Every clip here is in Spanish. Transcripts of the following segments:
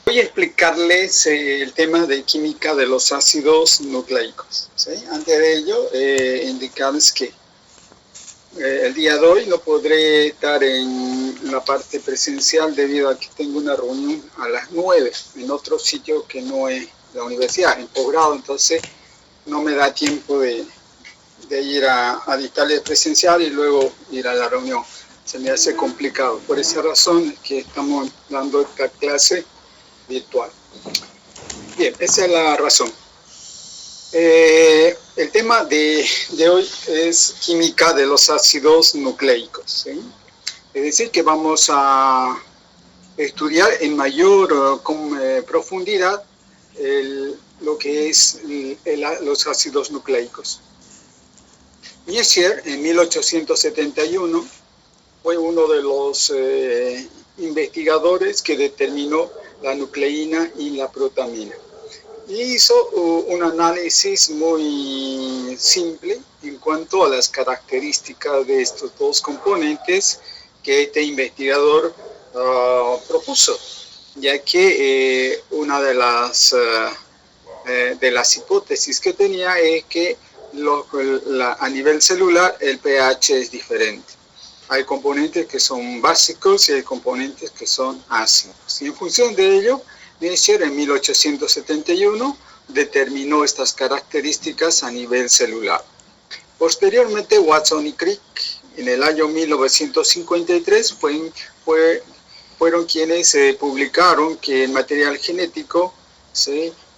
Voy a explicarles el tema de química de los ácidos nucleicos, ¿sí? Antes de ello, indicarles que el día de hoy no podré estar en la parte presencial debido a que tengo una reunión a las 9 en otro sitio que no es la universidad, en posgrado, entonces no me da tiempo de ir a dictarle presencial y luego ir a la reunión. Se me hace complicado. Por esa razón es que estamos dando esta clase virtual. Bien, esa es la razón. El tema de hoy es química de los ácidos nucleicos, ¿sí? Es decir, que vamos a estudiar en mayor profundidad lo que es los ácidos nucleicos. Miescher, en 1871, fue uno de los investigadores que determinó la nucleína y la protamina. Y hizo un análisis muy simple en cuanto a las características de estos dos componentes que este investigador propuso, ya que una de las hipótesis que tenía es que a nivel celular el pH es diferente. Hay componentes que son básicos y hay componentes que son ácidos. Y en función de ello, Miescher en 1871 determinó estas características a nivel celular. Posteriormente, Watson y Crick, en el año 1953, fueron quienes publicaron que el material genético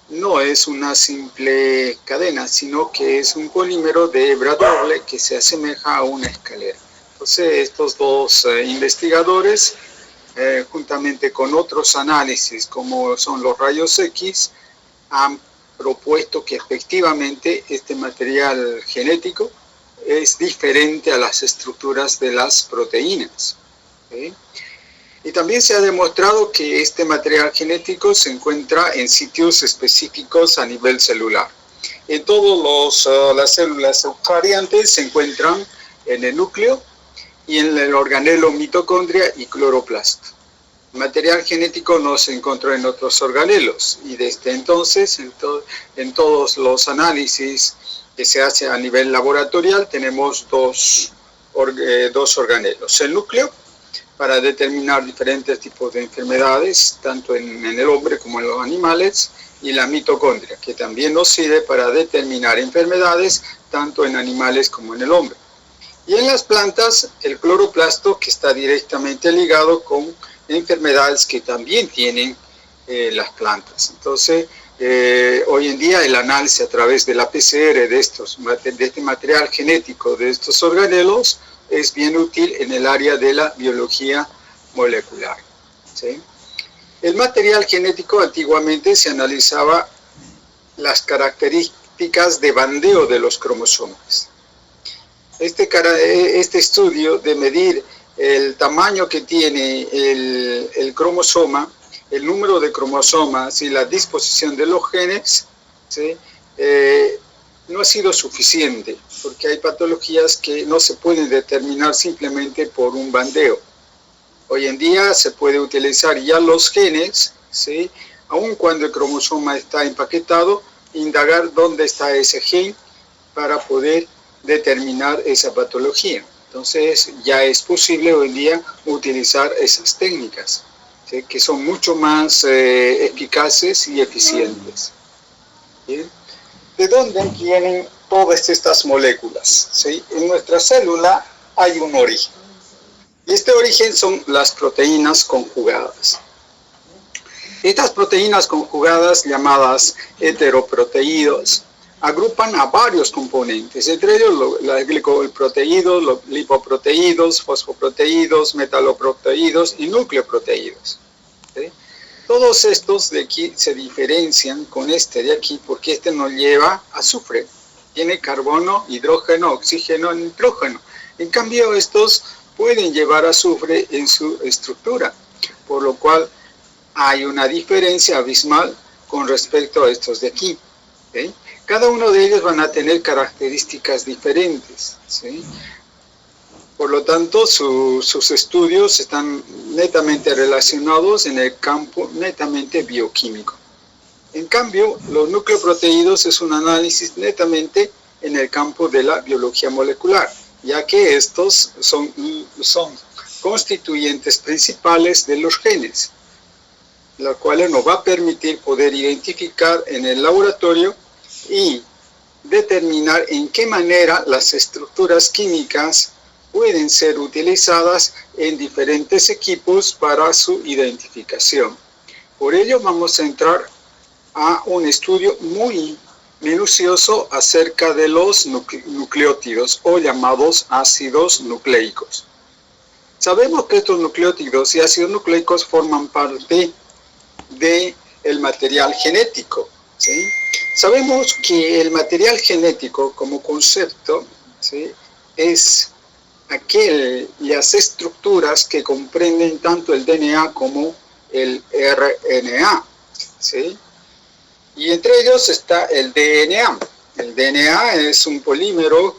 no es una simple cadena, sino que es un polímero de hebra doble que se asemeja a una escalera. Entonces, estos dos investigadores, juntamente con otros análisis como son los rayos X, han propuesto que efectivamente este material genético es diferente a las estructuras de las proteínas. ¿Sí? Y también se ha demostrado que este material genético se encuentra en sitios específicos a nivel celular. En todas las células eucariantes se encuentran en el núcleo y en el organelo mitocondria y cloroplasto. El material genético no se encontró en otros organelos y desde entonces en todos los análisis que se hace a nivel laboratorial tenemos dos organelos. El núcleo para determinar diferentes tipos de enfermedades, tanto en el hombre como en los animales, y la mitocondria, que también nos sirve para determinar enfermedades tanto en animales como en el hombre. Y en las plantas, el cloroplasto, que está directamente ligado con enfermedades que también tienen las plantas. Entonces, hoy en día el análisis a través de la PCR de este material genético de estos organelos es bien útil en el área de la biología molecular. ¿Sí? El material genético antiguamente se analizaba las características de bandeo de los cromosomas. Este estudio de medir el tamaño que tiene el cromosoma, el número de cromosomas y la disposición de los genes, ¿sí? No ha sido suficiente, porque hay patologías que no se pueden determinar simplemente por un bandeo. Hoy en día se puede utilizar ya los genes, ¿sí? Aun cuando el cromosoma está empaquetado, indagar dónde está ese gen para poder determinar esa patología. Entonces ya es posible hoy en día utilizar esas técnicas, ¿sí? Que son mucho más eficaces y eficientes. ¿Bien? ¿De dónde vienen todas estas moléculas? ¿Sí? En nuestra célula hay un origen. Y este origen son las proteínas conjugadas. Estas proteínas conjugadas, llamadas heteroproteídos, agrupan a varios componentes, entre ellos los glicoproteídos, los lipoproteídos, fosfoproteídos, metaloproteídos y nucleoproteídos. ¿Sí? Todos estos de aquí se diferencian con este de aquí porque este no lleva azufre, tiene carbono, hidrógeno, oxígeno, nitrógeno. En cambio, estos pueden llevar azufre en su estructura, por lo cual hay una diferencia abismal con respecto a estos de aquí. ¿Sí? Cada uno de ellos van a tener características diferentes. ¿Sí? Por lo tanto, sus estudios están netamente relacionados en el campo netamente bioquímico. En cambio, los nucleoproteídos es un análisis netamente en el campo de la biología molecular, ya que estos son constituyentes principales de los genes, lo cual nos va a permitir poder identificar en el laboratorio y determinar en qué manera las estructuras químicas pueden ser utilizadas en diferentes equipos para su identificación. Por ello vamos a entrar a un estudio muy minucioso acerca de los nucleótidos o llamados ácidos nucleicos. Sabemos que estos nucleótidos y ácidos nucleicos forman parte del material genético, ¿sí? Sabemos que el material genético como concepto, ¿sí?, es las estructuras que comprenden tanto el DNA como el RNA, ¿sí? Y entre ellos está el DNA. El DNA es un polímero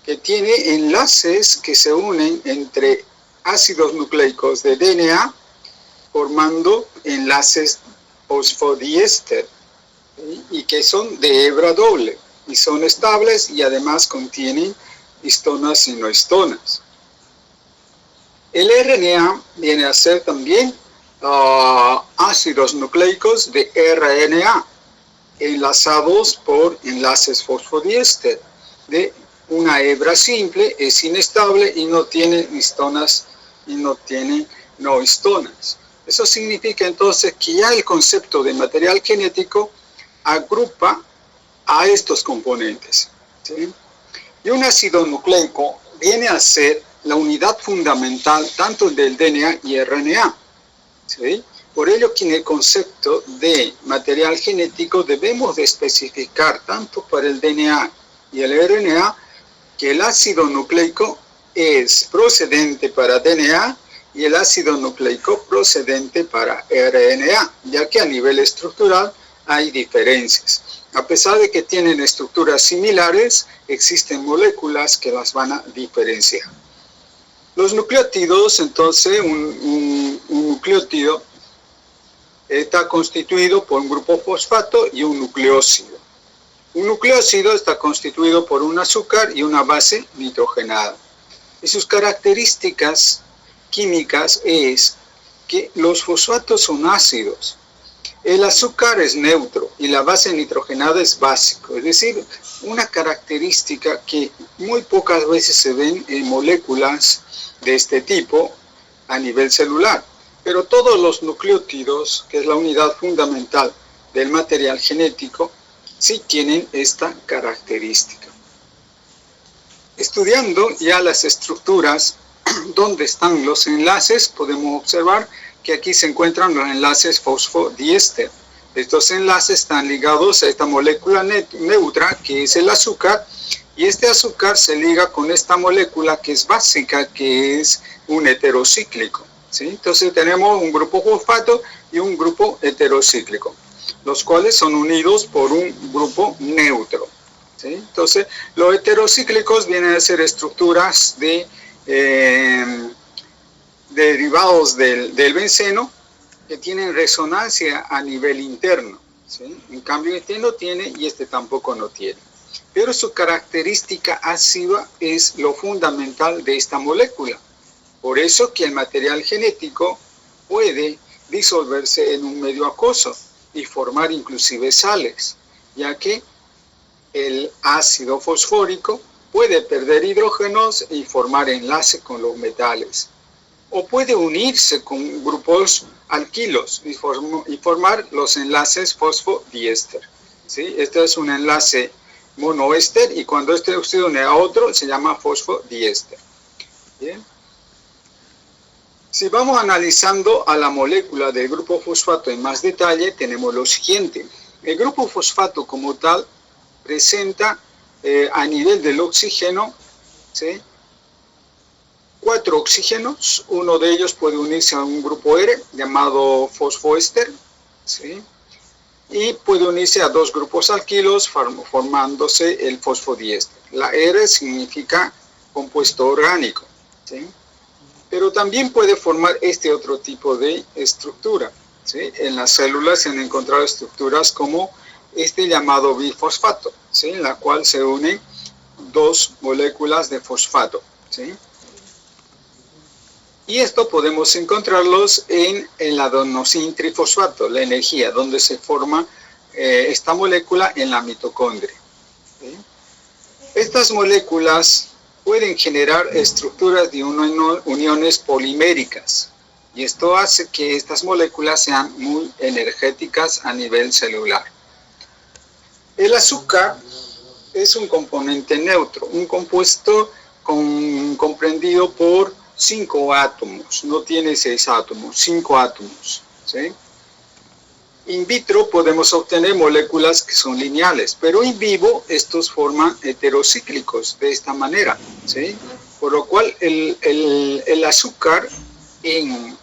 que tiene enlaces que se unen entre ácidos nucleicos de DNA formando enlaces fosfodiéster, ¿sí?, y que son de hebra doble y son estables y además contienen histonas y no histonas. El RNA viene a ser también ácidos nucleicos de RNA enlazados por enlaces fosfodiéster de una hebra simple, es inestable y no tiene histonas y no tiene no histonas. Eso significa entonces que ya el concepto de material genético agrupa a estos componentes, ¿sí? Y un ácido nucleico viene a ser la unidad fundamental tanto del DNA y RNA, ¿sí? Por ello que en el concepto de material genético debemos de especificar tanto para el DNA y el RNA que el ácido nucleico es procedente para DNA y el ácido nucleico procedente para RNA, ya que a nivel estructural hay diferencias. A pesar de que tienen estructuras similares, existen moléculas que las van a diferenciar. Los nucleótidos, entonces, un nucleótido está constituido por un grupo fosfato y un nucleósido. Un nucleósido está constituido por un azúcar y una base nitrogenada. Y sus características químicas es que los fosfatos son ácidos, el azúcar es neutro y la base nitrogenada es básico, es decir, una característica que muy pocas veces se ven en moléculas de este tipo a nivel celular. Pero todos los nucleótidos, que es la unidad fundamental del material genético, sí tienen esta característica. Estudiando ya las estructuras donde están los enlaces, podemos observar que aquí se encuentran los enlaces fosfodiéster. Estos enlaces están ligados a esta molécula neutra, que es el azúcar, y este azúcar se liga con esta molécula que es básica, que es un heterocíclico, ¿sí? Entonces tenemos un grupo fosfato y un grupo heterocíclico, los cuales son unidos por un grupo neutro, ¿sí? Entonces los heterocíclicos vienen a ser estructuras de derivados del benceno que tienen resonancia a nivel interno, ¿sí? En cambio este no tiene y este tampoco no tiene. Pero su característica ácida es lo fundamental de esta molécula. Por eso que el material genético puede disolverse en un medio acuoso y formar inclusive sales, ya que el ácido fosfórico puede perder hidrógenos y formar enlace con los metales. O puede unirse con grupos alquilos y formar los enlaces fosfodiéster, ¿sí? Este es un enlace monoéster y cuando este se une a otro se llama fosfodiéster. Bien. Si vamos analizando a la molécula del grupo fosfato en más detalle, tenemos lo siguiente. El grupo fosfato como tal presenta a nivel del oxígeno, ¿sí?, 4 oxígenos. Uno de ellos puede unirse a un grupo R llamado fosfoéster, ¿sí?, y puede unirse a 2 grupos alquilos formándose el fosfodiéster. La R significa compuesto orgánico, ¿sí? Pero también puede formar este otro tipo de estructura, ¿sí? En las células se han encontrado estructuras como este llamado bifosfato, ¿sí? En la cual se unen dos moléculas de fosfato, ¿sí? Y esto podemos encontrarlos en el adenosín trifosfato, la energía, donde se forma esta molécula en la mitocondria, ¿sí? Estas moléculas pueden generar estructuras de uniones poliméricas, y esto hace que estas moléculas sean muy energéticas a nivel celular. El azúcar es un componente neutro, un compuesto comprendido por 5 átomos, no tiene 6 átomos, 5 átomos, ¿sí? In vitro podemos obtener moléculas que son lineales, pero in vivo estos forman heterocíclicos de esta manera, ¿sí? Por lo cual el azúcar en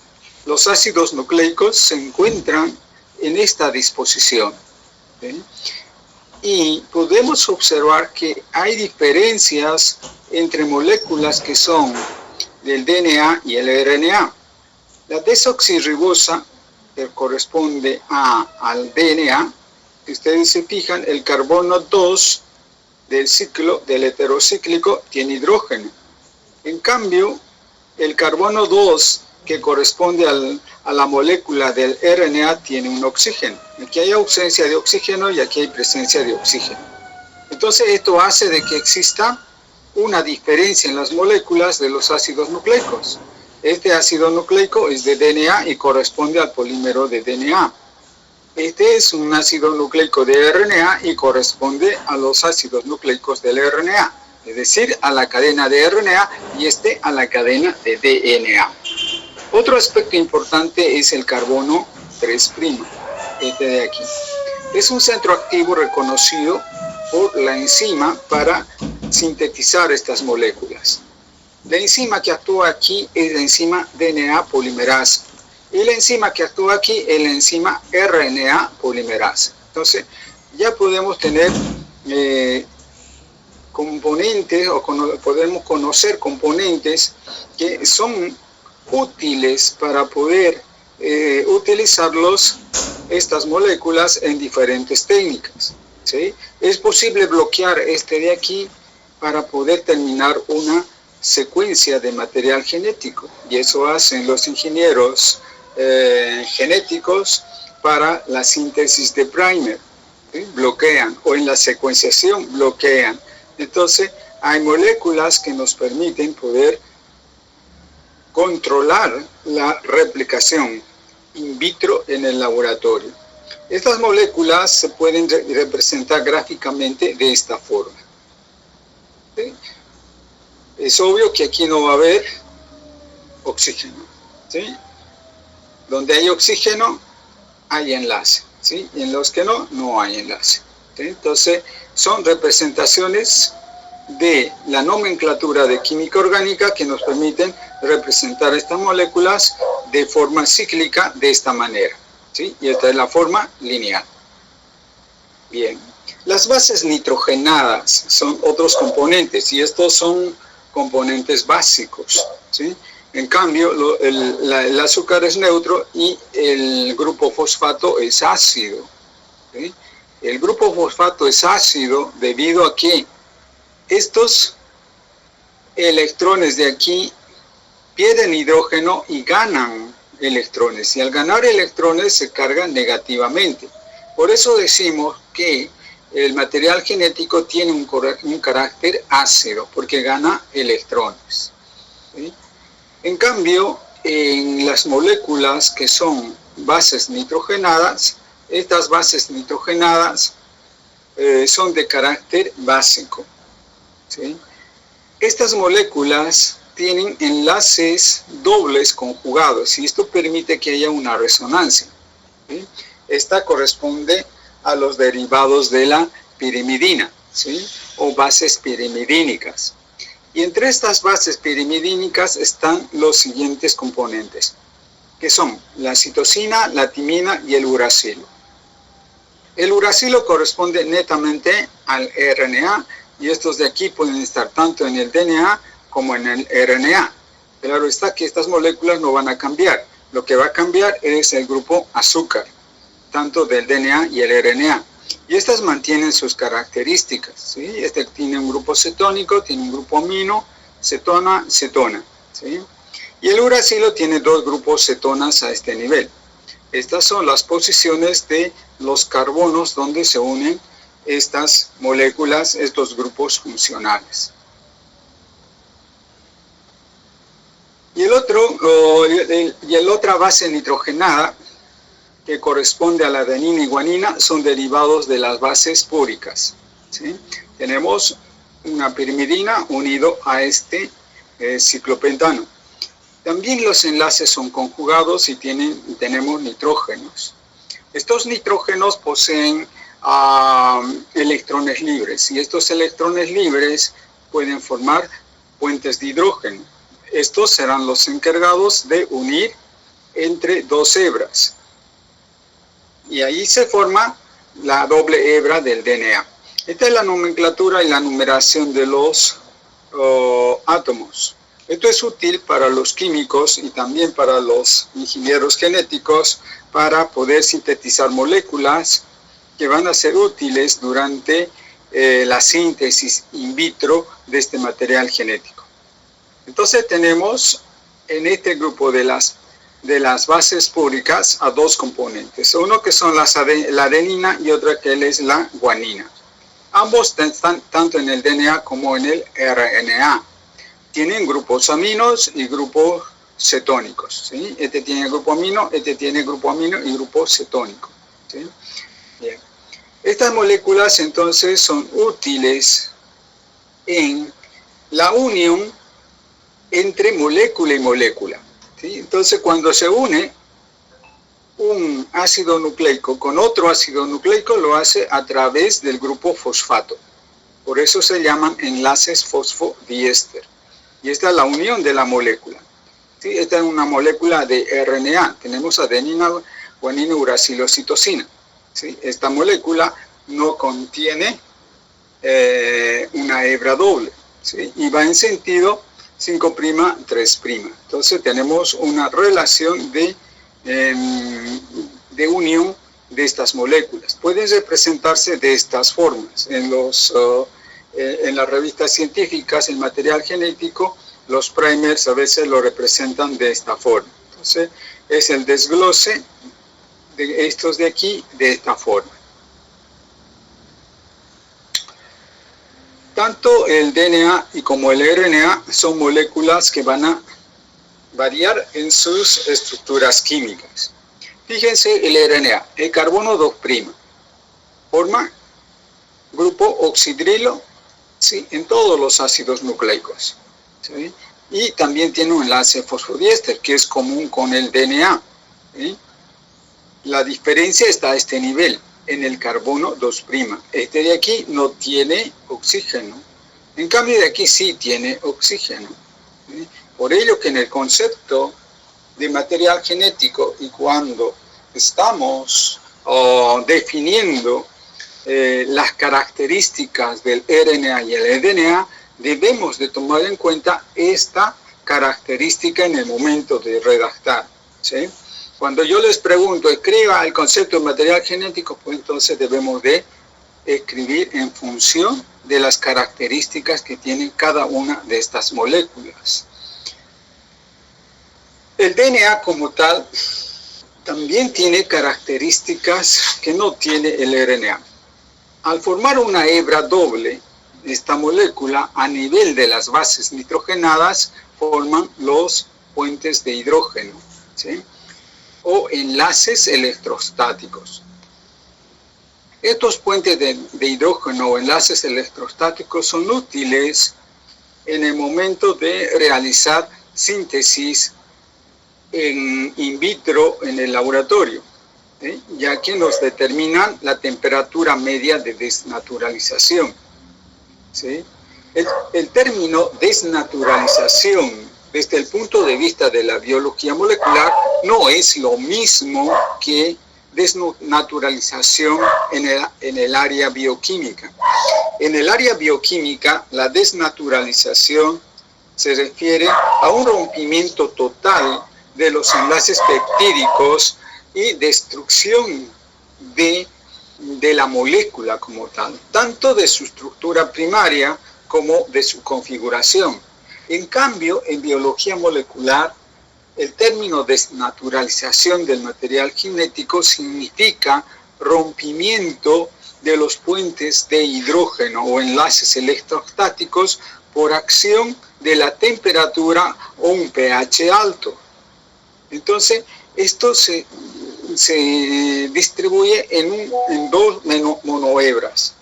los ácidos nucleicos se encuentran en esta disposición, ¿sí? Y podemos observar que hay diferencias entre moléculas que son del DNA y el RNA. La desoxirribosa, que corresponde al DNA, si ustedes se fijan, el carbono 2 del ciclo, del heterocíclico, tiene hidrógeno. En cambio, el carbono 2, que corresponde a la molécula del RNA, tiene un oxígeno. Aquí hay ausencia de oxígeno y aquí hay presencia de oxígeno. Entonces, esto hace de que exista una diferencia en las moléculas de los ácidos nucleicos. Este ácido nucleico es de DNA y corresponde al polímero de DNA. Este es un ácido nucleico de RNA y corresponde a los ácidos nucleicos del RNA, es decir, a la cadena de RNA y este a la cadena de DNA. Otro aspecto importante es el carbono 3', este de aquí. Es un centro activo reconocido por la enzima para sintetizar estas moléculas. La enzima que actúa aquí es la enzima DNA polimerasa. Y la enzima que actúa aquí es la enzima RNA polimerasa. Entonces, ya podemos tener componentes, o podemos conocer componentes que son útiles para poder utilizarlos, estas moléculas, en diferentes técnicas, ¿sí? Es posible bloquear este de aquí para poder terminar una secuencia de material genético, y eso hacen los ingenieros genéticos para la síntesis de primer, ¿sí? Bloquean, o en la secuenciación bloquean. Entonces hay moléculas que nos permiten poder controlar la replicación in vitro en el laboratorio. Estas moléculas se pueden representar gráficamente de esta forma, ¿sí? Es obvio que aquí no va a haber oxígeno, ¿sí? Donde hay oxígeno hay enlace, ¿sí? Y en los que no, no hay enlace, ¿sí? Entonces son representaciones de la nomenclatura de química orgánica que nos permiten representar estas moléculas de forma cíclica de esta manera, ¿sí? Y esta es la forma lineal. Bien, las bases nitrogenadas son otros componentes, y estos son componentes básicos, ¿sí? En cambio, el azúcar es neutro y el grupo fosfato es ácido, ¿sí? El grupo fosfato es ácido debido a que estos electrones de aquí pierden hidrógeno y ganan electrones, y al ganar electrones se cargan negativamente. Por eso decimos que el material genético tiene un carácter ácido, porque gana electrones, ¿sí? En cambio, en las moléculas que son bases nitrogenadas, estas bases nitrogenadas son de carácter básico, ¿sí? Estas moléculas tienen enlaces dobles conjugados, y esto permite que haya una resonancia, ¿sí? Esta corresponde a los derivados de la pirimidina, ¿sí? O bases pirimidínicas. Y entre estas bases pirimidínicas están los siguientes componentes, que son la citosina, la timina y el uracilo. El uracilo corresponde netamente al RNA, y estos de aquí pueden estar tanto en el DNA como en el RNA. Claro está que estas moléculas no van a cambiar. Lo que va a cambiar es el grupo azúcar, tanto del DNA y el RNA. Y estas mantienen sus características, ¿sí? Este tiene un grupo cetónico, tiene un grupo amino, cetona, cetona, ¿sí? Y el uracilo tiene dos grupos cetonas a este nivel. Estas son las posiciones de los carbonos donde se unen estas moléculas, estos grupos funcionales. Y la otra base nitrogenada, que corresponde a la adenina y guanina, son derivados de las bases púricas, ¿sí? Tenemos una pirimidina unido a este ciclopentano. También los enlaces son conjugados y tenemos nitrógenos. Estos nitrógenos poseen electrones libres, y estos electrones libres pueden formar puentes de hidrógeno. Estos serán los encargados de unir entre dos hebras. Y ahí se forma la doble hebra del DNA. Esta es la nomenclatura y la numeración de los átomos. Esto es útil para los químicos y también para los ingenieros genéticos para poder sintetizar moléculas que van a ser útiles durante la síntesis in vitro de este material genético. Entonces tenemos en este grupo de las bases púricas a dos componentes, uno que son la adenina y otra que es la guanina. Ambos están tanto en el DNA como en el RNA. Tienen grupos aminos y grupos cetónicos, ¿sí? Este tiene grupo amino, este tiene grupo amino y grupo cetónico, ¿sí? Bien. Estas moléculas entonces son útiles en la unión entre molécula y molécula, ¿sí? Entonces cuando se une un ácido nucleico con otro ácido nucleico, lo hace a través del grupo fosfato. Por eso se llaman enlaces fosfodiéster. Y esta es la unión de la molécula, ¿sí? Esta es una molécula de RNA. Tenemos adenina, guanina, uracilo, citosina, ¿sí? Esta molécula no contiene una hebra doble, ¿sí? Y va en sentido 5', 3'. Entonces tenemos una relación de unión de estas moléculas. Pueden representarse de estas formas. En las revistas científicas, el material genético, los primers a veces lo representan de esta forma. Entonces, es el desglose de estos de aquí de esta forma. Tanto el DNA y como el RNA son moléculas que van a variar en sus estructuras químicas. Fíjense el RNA, el carbono 2', forma grupo oxidrilo, ¿sí? En todos los ácidos nucleicos, ¿sí? Y también tiene un enlace fosfodiéster que es común con el DNA, ¿sí? La diferencia está a este nivel, en el carbono 2'. Este de aquí no tiene oxígeno, en cambio de aquí sí tiene oxígeno, ¿sí? Por ello que en el concepto de material genético y cuando estamos definiendo las características del RNA y el DNA, debemos de tomar en cuenta esta característica en el momento de redactar, ¿sí? Cuando yo les pregunto, escriba el concepto de material genético, pues entonces debemos de escribir en función de las características que tienen cada una de estas moléculas. El DNA como tal también tiene características que no tiene el RNA. Al formar una hebra doble, esta molécula a nivel de las bases nitrogenadas forman los puentes de hidrógeno, ¿sí? O enlaces electrostáticos. Estos puentes de hidrógeno o enlaces electrostáticos son útiles en el momento de realizar síntesis in vitro en el laboratorio, ¿sí? Ya que nos determinan la temperatura media de desnaturalización, ¿sí? El término desnaturalización, desde el punto de vista de la biología molecular, no es lo mismo que desnaturalización en el área bioquímica. En el área bioquímica, la desnaturalización se refiere a un rompimiento total de los enlaces peptídicos y destrucción de la molécula como tal, tanto de su estructura primaria como de su configuración. En cambio, en biología molecular, el término desnaturalización del material genético significa rompimiento de los puentes de hidrógeno o enlaces electrostáticos por acción de la temperatura o un pH alto. Entonces, esto se distribuye en dos monohebras.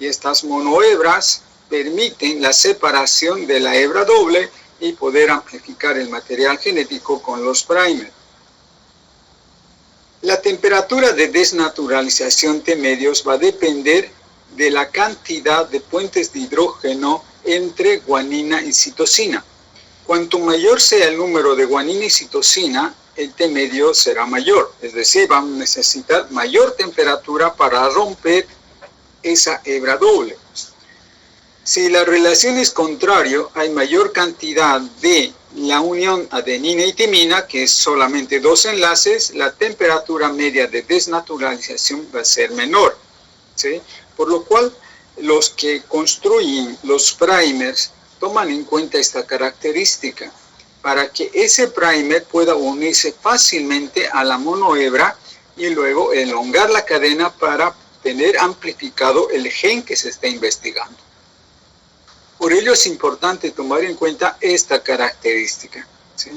Y estas monohebras permiten la separación de la hebra doble y poder amplificar el material genético con los primers. La temperatura de desnaturalización T medios va a depender de la cantidad de puentes de hidrógeno entre guanina y citosina. Cuanto mayor sea el número de guanina y citosina, el T medio será mayor, es decir, vamos a necesitar mayor temperatura para romper esa hebra doble. Si la relación es contrario, hay mayor cantidad de la unión adenina y timina, que es solamente dos enlaces, la temperatura media de desnaturalización va a ser menor, ¿sí? Por lo cual, los que construyen los primers toman en cuenta esta característica para que ese primer pueda unirse fácilmente a la monohebra y luego elongar la cadena para tener amplificado el gen que se está investigando. Por ello es importante tomar en cuenta esta característica, ¿sí?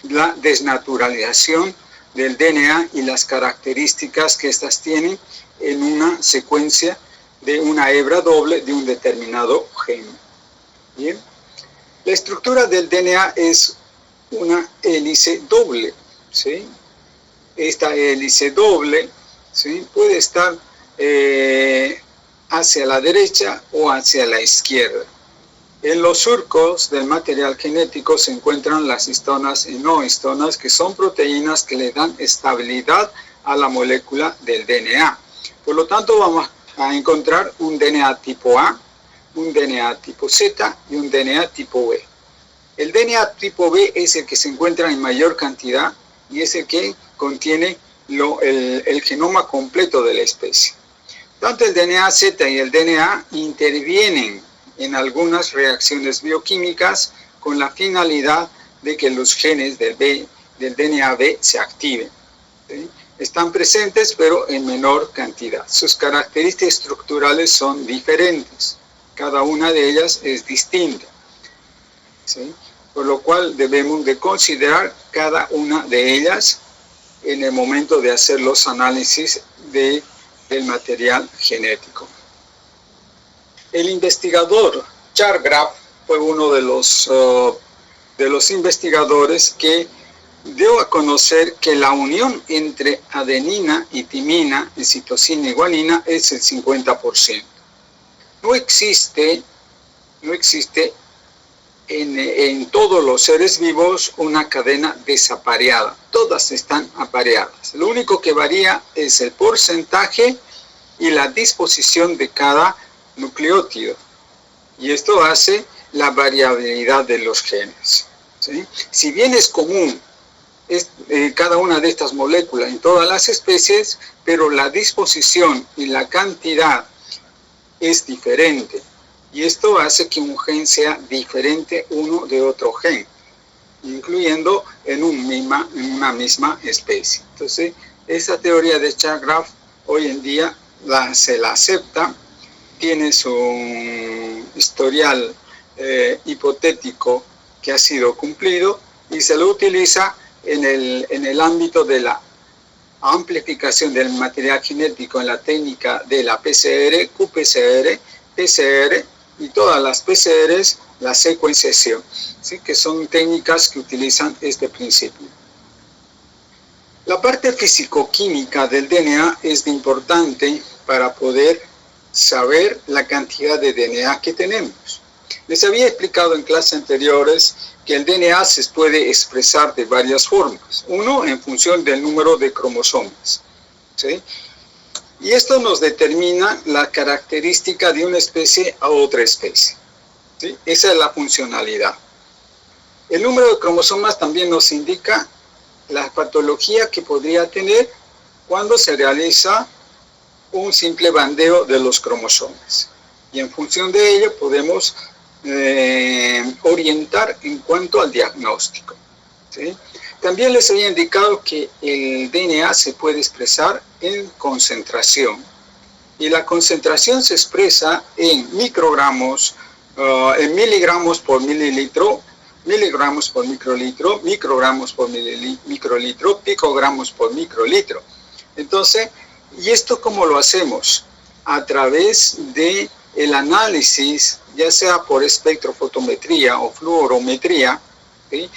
La desnaturalización del DNA y las características que éstas tienen en una secuencia de una hebra doble de un determinado gen. Bien. La estructura del DNA es una hélice doble, ¿sí? Esta hélice doble, ¿sí?, puede estar hacia la derecha o hacia la izquierda. En los surcos del material genético se encuentran las histonas y no histonas, que son proteínas que le dan estabilidad a la molécula del DNA. Por lo tanto, vamos a encontrar un DNA tipo A, un DNA tipo Z y un DNA tipo B. El DNA tipo B es el que se encuentra en mayor cantidad y es el que contiene el genoma completo de la especie. Tanto el DNA Z y el DNA intervienen en algunas reacciones bioquímicas con la finalidad de que los genes del DNA B se activen, ¿sí? Están presentes, pero en menor cantidad. Sus características estructurales son diferentes. Cada una de ellas es distinta, ¿sí? Por lo cual debemos de considerar cada una de ellas en el momento de hacer los análisis del material genético. El investigador Charles Graf fue uno de los investigadores que dio a conocer que la unión entre adenina y timina, y citosina y guanina es el 50%. No existe en todos los seres vivos una cadena desapareada. Todas están apareadas. Lo único que varía es el porcentaje y la disposición de cada nucleótido. Y esto hace la variabilidad de los genes, ¿sí? Si bien es común cada una de estas moléculas en todas las especies, pero la disposición y la cantidad es diferente. Y esto hace que un gen sea diferente uno de otro gen, incluyendo en una misma especie. Entonces, esa teoría de Charles Graf hoy en día se la acepta, tiene su historial hipotético que ha sido cumplido y se lo utiliza en el ámbito de la amplificación del material genético en la técnica de la PCR, qPCR, PCR y todas las PCRs, la secuenciación, ¿sí?, que son técnicas que utilizan este principio. La parte físico-química del DNA es importante para poder saber la cantidad de DNA que tenemos. Les había explicado en clases anteriores que el DNA se puede expresar de varias formas. Uno, en función del número de cromosomas, ¿sí? Y esto nos determina la característica de una especie a otra especie, ¿sí? Esa es la funcionalidad. El número de cromosomas también nos indica la patología que podría tener cuando se realiza un simple bandeo de los cromosomas. Y en función de ello podemos orientar en cuanto al diagnóstico, ¿sí? También les había indicado que el DNA se puede expresar en concentración. Y la concentración se expresa en microgramos, en miligramos por mililitro, miligramos por microlitro, microgramos por microlitro, picogramos por microlitro. Entonces, ¿y esto cómo lo hacemos? A través de el análisis, ya sea por espectrofotometría o fluorometría, ¿sí?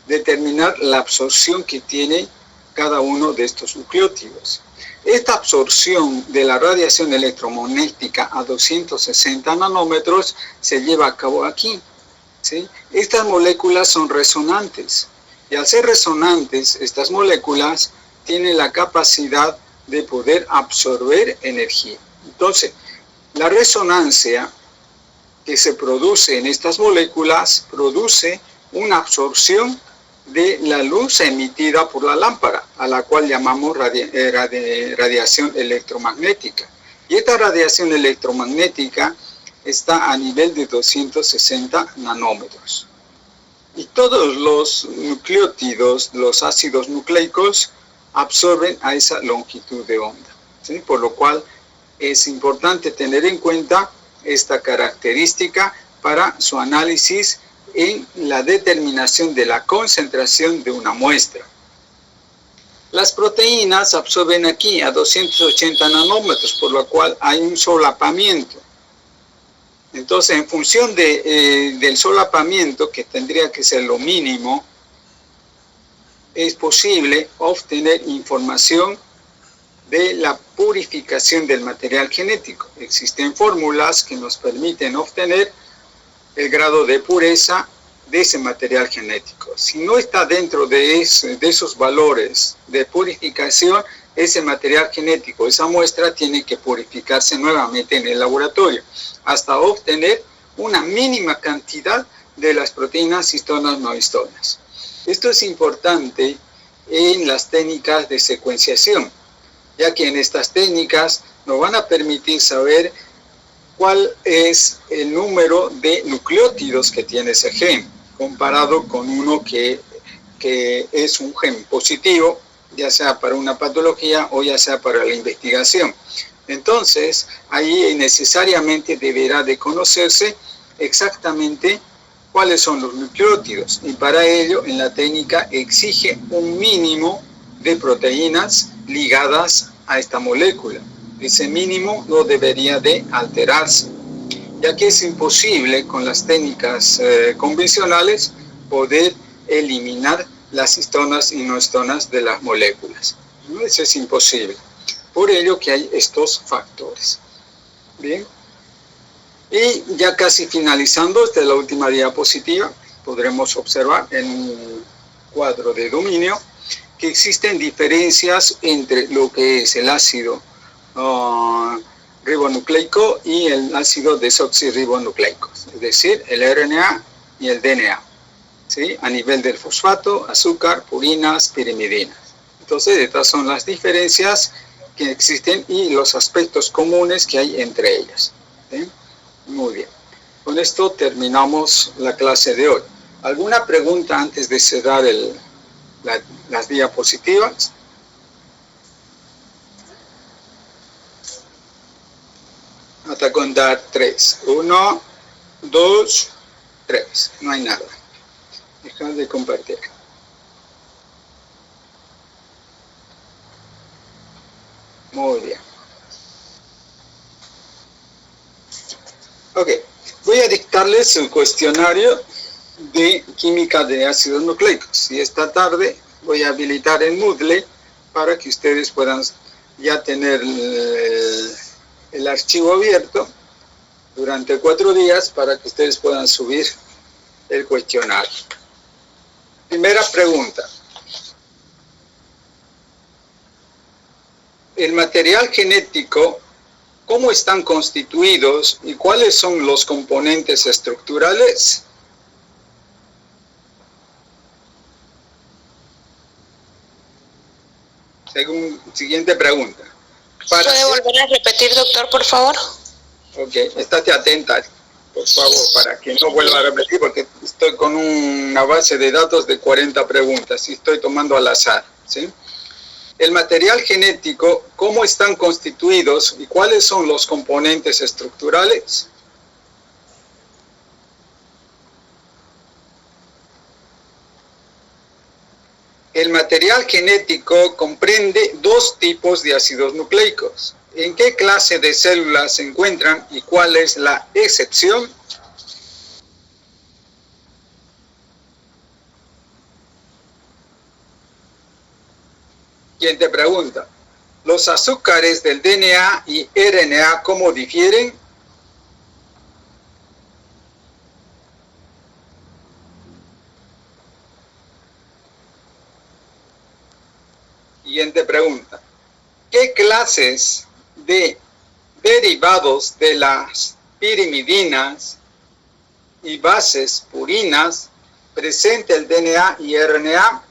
Determinar la absorción que tiene cada uno de estos nucleótidos. Esta absorción de la radiación electromagnética a 260 nanómetros se lleva a cabo aquí, ¿sí? Estas moléculas son resonantes y al ser resonantes, estas moléculas tienen la capacidad de poder absorber energía. Entonces, la resonancia que se produce en estas moléculas produce una absorción de la luz emitida por la lámpara, a la cual llamamos radiación electromagnética. Y esta radiación electromagnética está a nivel de 260 nanómetros. Y todos los nucleótidos, los ácidos nucleicos, absorben a esa longitud de onda, ¿sí? Por lo cual es importante tener en cuenta esta característica para su análisis en la determinación de la concentración de una muestra. Las proteínas absorben aquí a 280 nanómetros, por lo cual hay un solapamiento. Entonces, en función del solapamiento, que tendría que ser lo mínimo, es posible obtener información de la purificación del material genético. Existen fórmulas que nos permiten obtener el grado de pureza de ese material genético. Si no está dentro de esos valores de purificación, ese material genético, esa muestra, tiene que purificarse nuevamente en el laboratorio hasta obtener una mínima cantidad de las proteínas histonas no histonas. Esto es importante en las técnicas de secuenciación, ya que en estas técnicas nos van a permitir saber cuál es el número de nucleótidos que tiene ese gen, comparado con uno que es un gen positivo, ya sea para una patología o ya sea para la investigación. Entonces, ahí necesariamente deberá de conocerse exactamente cuáles son los nucleótidos, y para ello en la técnica exige un mínimo de proteínas ligadas a esta molécula. Ese mínimo no debería de alterarse, ya que es imposible con las técnicas convencionales poder eliminar las histonas y no histonas de las moléculas. ¿No? Eso es imposible. Por ello que hay estos factores. Bien. Y ya casi finalizando, esta es la última diapositiva, podremos observar en un cuadro de dominio que existen diferencias entre lo que es el ácido ribonucleico y el ácido desoxirribonucleico, es decir, el RNA y el DNA, ¿sí? A nivel del fosfato, azúcar, purinas, pirimidinas. Entonces, estas son las diferencias que existen y los aspectos comunes que hay entre ellas, ¿sí? Muy bien. Con esto terminamos la clase de hoy. ¿Alguna pregunta antes de cerrar las diapositivas? Hasta contar 3. 1, 2, 3. No hay nada. Dejar de compartir. Muy bien. Ok. Voy a dictarles el cuestionario de química de ácidos nucleicos. Y esta tarde voy a habilitar el Moodle para que ustedes puedan ya tener el archivo abierto durante 4 días para que ustedes puedan subir el cuestionario. Primera pregunta. El material genético, ¿cómo están constituidos y cuáles son los componentes estructurales? Siguiente pregunta. ¿Puede volver a repetir, doctor, por favor? Ok, estate atenta, por favor, para que no vuelva a repetir, porque estoy con una base de datos de 40 preguntas y estoy tomando al azar, ¿sí? El material genético, ¿cómo están constituidos y cuáles son los componentes estructurales? El material genético comprende dos tipos de ácidos nucleicos. ¿En qué clase de células se encuentran y cuál es la excepción? Siguiente pregunta. ¿Los azúcares del DNA y RNA cómo difieren? Siguiente pregunta. ¿Qué clases de derivados de las pirimidinas y bases purinas presenta el DNA y RNA?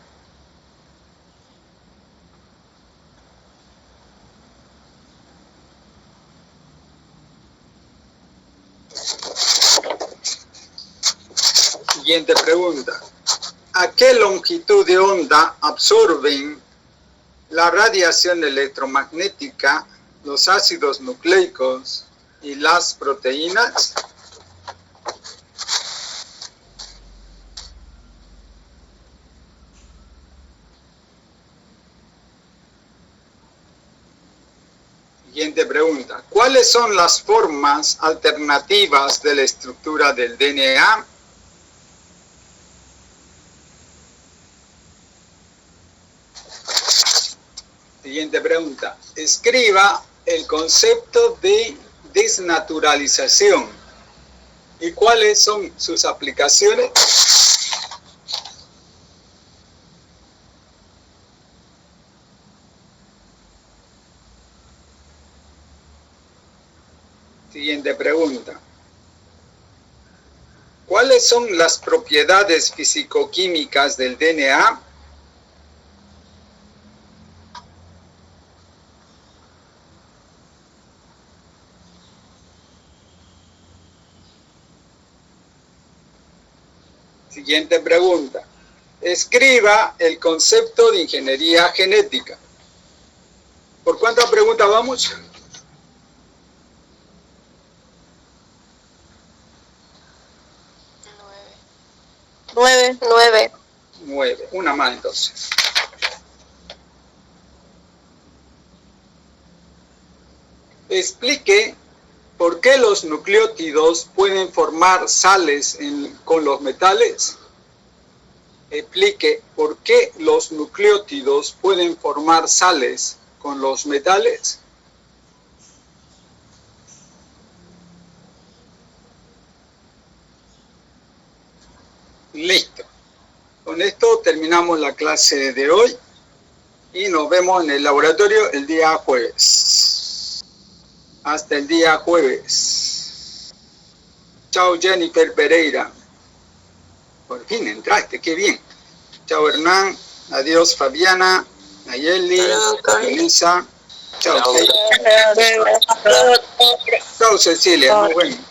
Siguiente pregunta. ¿A qué longitud de onda absorben la radiación electromagnética, los ácidos nucleicos y las proteínas? Siguiente pregunta. ¿Cuáles son las formas alternativas de la estructura del DNA? Siguiente pregunta. Escriba el concepto de desnaturalización y cuáles son sus aplicaciones. Siguiente pregunta. ¿Cuáles son las propiedades físico-químicas del DNA? Siguiente pregunta. Escriba el concepto de ingeniería genética. ¿Por cuántas preguntas vamos? 9. 9. Una más entonces. Explique por qué los nucleótidos pueden formar sales con los metales. Explique por qué los nucleótidos pueden formar sales con los metales. Listo. Con esto terminamos la clase de hoy y nos vemos en el laboratorio el día jueves. Hasta el día jueves. Chao Jennifer Pereira. Por fin entraste, qué bien. Chao Hernán. Adiós Fabiana. Nayeli. Elisa. Chao. Chao Cecilia. Muy bueno.